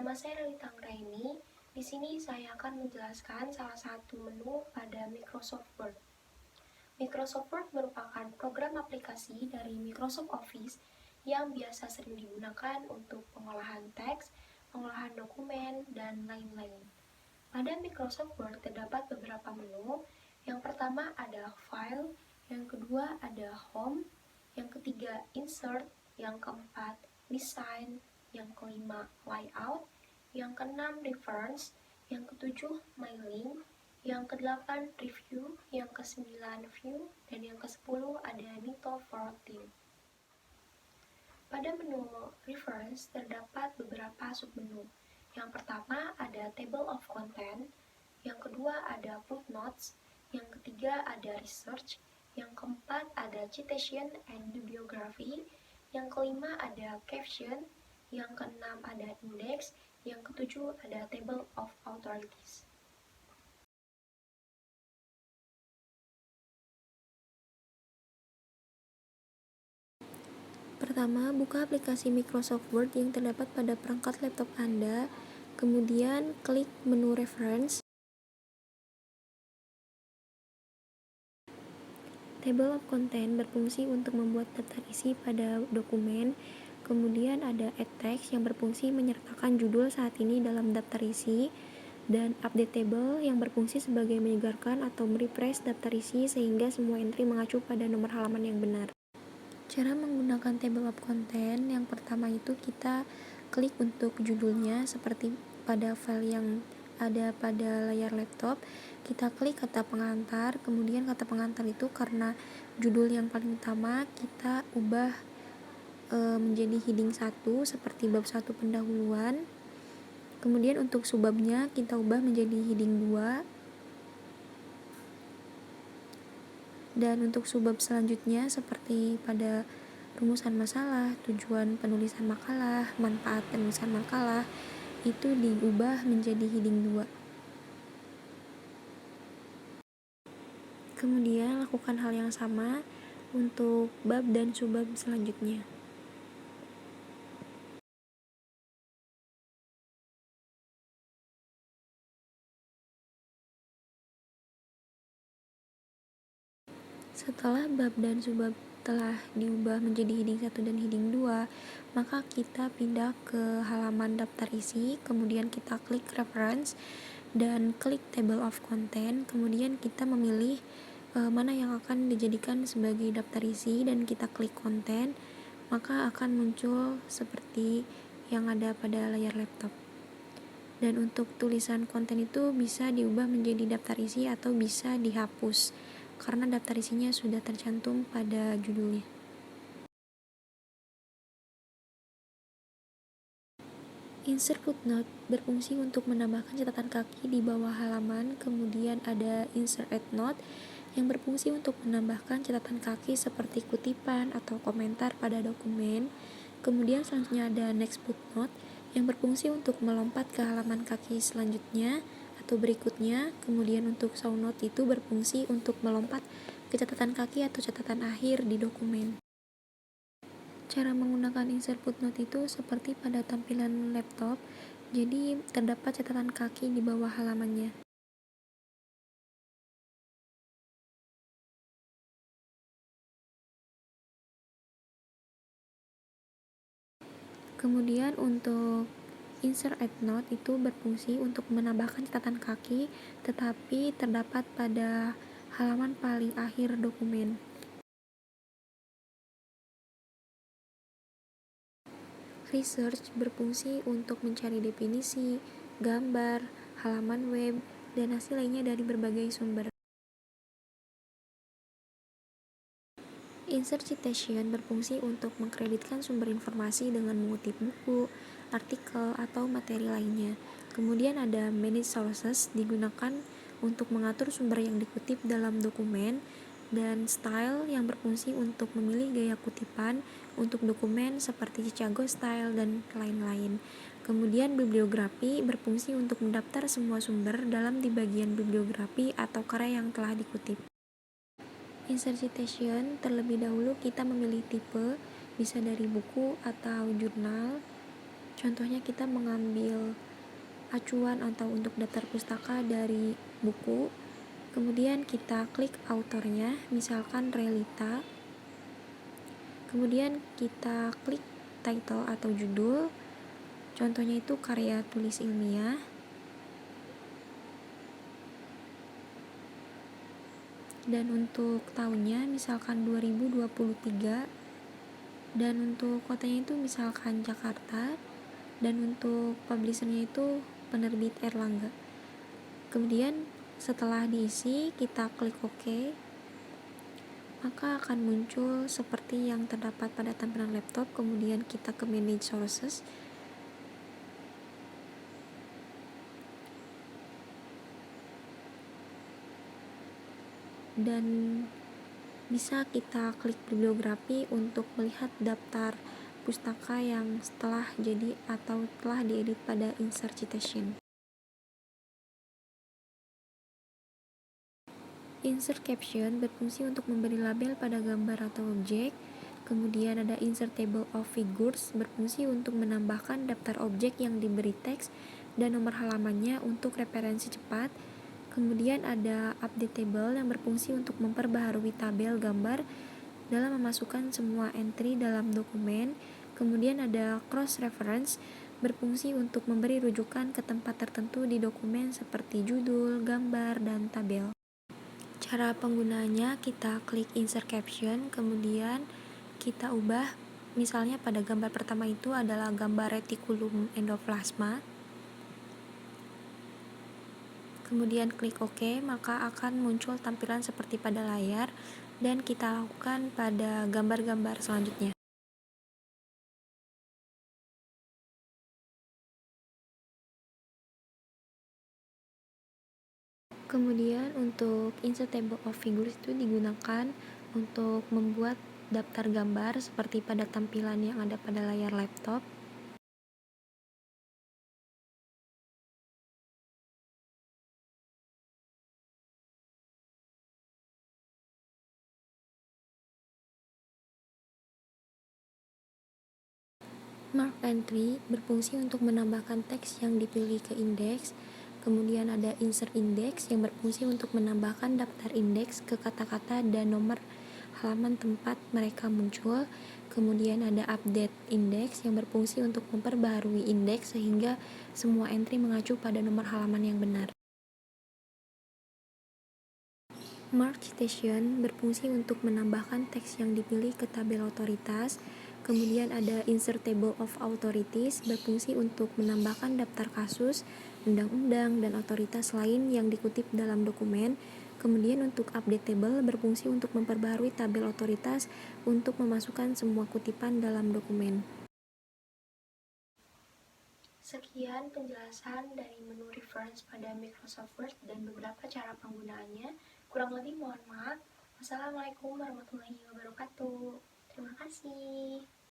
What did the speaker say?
Nama saya Lelita Anggraini. Di sini saya akan menjelaskan salah satu menu pada Microsoft Word. Microsoft Word merupakan program aplikasi dari Microsoft Office yang biasa sering digunakan untuk pengolahan teks, pengolahan dokumen, dan lain-lain. Pada Microsoft Word terdapat beberapa menu. Yang pertama ada File, yang kedua ada Home, yang ketiga Insert, yang keempat Design, yang kelima Layout, yang keenam Reference, yang ketujuh My Link, yang kedelapan Review, yang kesembilan View, dan yang kesepuluh ada Nito for Team. Pada menu Reference terdapat beberapa submenu. Yang pertama ada Table of Content, yang kedua ada Footnotes, yang ketiga ada Research, yang keempat ada Citation and Bibliography, yang kelima ada Caption, yang keenam ada Index, yang ketujuh ada Table of Authorities. Pertama, buka aplikasi Microsoft Word yang terdapat pada perangkat laptop Anda, kemudian klik menu Reference. Table of Content berfungsi untuk membuat daftar isi pada dokumen, kemudian ada Add Text yang berfungsi menyertakan judul saat ini dalam daftar isi, dan Update Table yang berfungsi sebagai menyegarkan atau merefresh daftar isi sehingga semua entry mengacu pada nomor halaman yang benar. Cara menggunakan Table of Content, yang pertama itu kita klik untuk judulnya seperti pada file yang ada pada layar laptop. Kita klik kata pengantar, kemudian kata pengantar itu karena judul yang paling utama kita ubah menjadi heading 1 seperti bab 1 pendahuluan. Kemudian untuk subbabnya kita ubah menjadi heading 2. Dan untuk subbab selanjutnya seperti pada rumusan masalah, tujuan penulisan makalah, manfaat penulisan makalah, itu diubah menjadi heading 2. Kemudian lakukan hal yang sama untuk bab dan subbab selanjutnya. Setelah bab dan subbab telah diubah menjadi heading 1 dan heading 2, maka kita pindah ke halaman daftar isi, kemudian kita klik Reference dan klik Table of Content, kemudian kita memilih mana yang akan dijadikan sebagai daftar isi dan kita klik Content, maka akan muncul seperti yang ada pada layar laptop. Dan untuk tulisan konten itu bisa diubah menjadi daftar isi atau bisa dihapus karena daftar isinya sudah tercantum pada judulnya. Insert footnote berfungsi untuk menambahkan catatan kaki di bawah halaman, kemudian ada insert endnote yang berfungsi untuk menambahkan catatan kaki seperti kutipan atau komentar pada dokumen. Kemudian selanjutnya ada next footnote yang berfungsi untuk melompat ke halaman kaki selanjutnya atau berikutnya. Kemudian untuk shownote itu berfungsi untuk melompat ke catatan kaki atau catatan akhir di dokumen. Cara menggunakan insert footnote itu seperti pada tampilan laptop, jadi terdapat catatan kaki di bawah halamannya. Kemudian untuk insert endnote itu berfungsi untuk menambahkan catatan kaki, tetapi terdapat pada halaman paling akhir dokumen. Research berfungsi untuk mencari definisi, gambar, halaman web, dan hasil lainnya dari berbagai sumber. Insert citation berfungsi untuk mengkreditkan sumber informasi dengan mengutip buku, artikel, atau materi lainnya. Kemudian ada manage sources digunakan untuk mengatur sumber yang dikutip dalam dokumen, dan style yang berfungsi untuk memilih gaya kutipan untuk dokumen seperti Chicago Style dan lain-lain. Kemudian bibliografi berfungsi untuk mendaftar semua sumber dalam di bagian bibliografi atau karya yang telah dikutip. Insert citation, terlebih dahulu kita memilih tipe, bisa dari buku atau jurnal. Contohnya kita mengambil acuan atau untuk daftar pustaka dari buku, kemudian kita klik autornya, misalkan Relita, kemudian kita klik title atau judul, contohnya itu karya tulis ilmiah, dan untuk tahunnya misalkan 2023, dan untuk kotanya itu misalkan Jakarta, dan untuk publishernya itu penerbit Erlangga. Kemudian setelah diisi kita klik OK, maka akan muncul seperti yang terdapat pada tampilan laptop. Kemudian kita ke manage sources, dan bisa kita klik bibliografi untuk melihat daftar pustaka yang telah jadi atau telah diedit pada insert citation. Insert caption berfungsi untuk memberi label pada gambar atau objek. Kemudian ada insert table of figures berfungsi untuk menambahkan daftar objek yang diberi teks dan nomor halamannya untuk referensi cepat. Kemudian ada update table yang berfungsi untuk memperbaharui tabel gambar dalam memasukkan semua entry dalam dokumen. Kemudian ada cross reference berfungsi untuk memberi rujukan ke tempat tertentu di dokumen seperti judul, gambar, dan tabel. Cara penggunaannya, kita klik insert caption, kemudian kita ubah, misalnya pada gambar pertama itu adalah gambar retikulum endoplasma. Kemudian klik OK, maka akan muncul tampilan seperti pada layar, dan kita lakukan pada gambar-gambar selanjutnya. Kemudian untuk insert table of figures itu digunakan untuk membuat daftar gambar seperti pada tampilan yang ada pada layar laptop. Mark entry berfungsi untuk menambahkan teks yang dipilih ke indeks. Kemudian ada insert index yang berfungsi untuk menambahkan daftar indeks ke kata-kata dan nomor halaman tempat mereka muncul. Kemudian ada update index yang berfungsi untuk memperbaharui indeks sehingga semua entry mengacu pada nomor halaman yang benar. Mark citation berfungsi untuk menambahkan teks yang dipilih ke tabel otoritas. Kemudian ada insert table of authorities berfungsi untuk menambahkan daftar kasus, undang-undang, dan otoritas lain yang dikutip dalam dokumen. Kemudian untuk update table berfungsi untuk memperbaharui tabel otoritas untuk memasukkan semua kutipan dalam dokumen. Sekian penjelasan dari menu reference pada Microsoft Word dan beberapa cara penggunaannya. Kurang lebih mohon maaf. Wassalamualaikum warahmatullahi wabarakatuh. Terima kasih.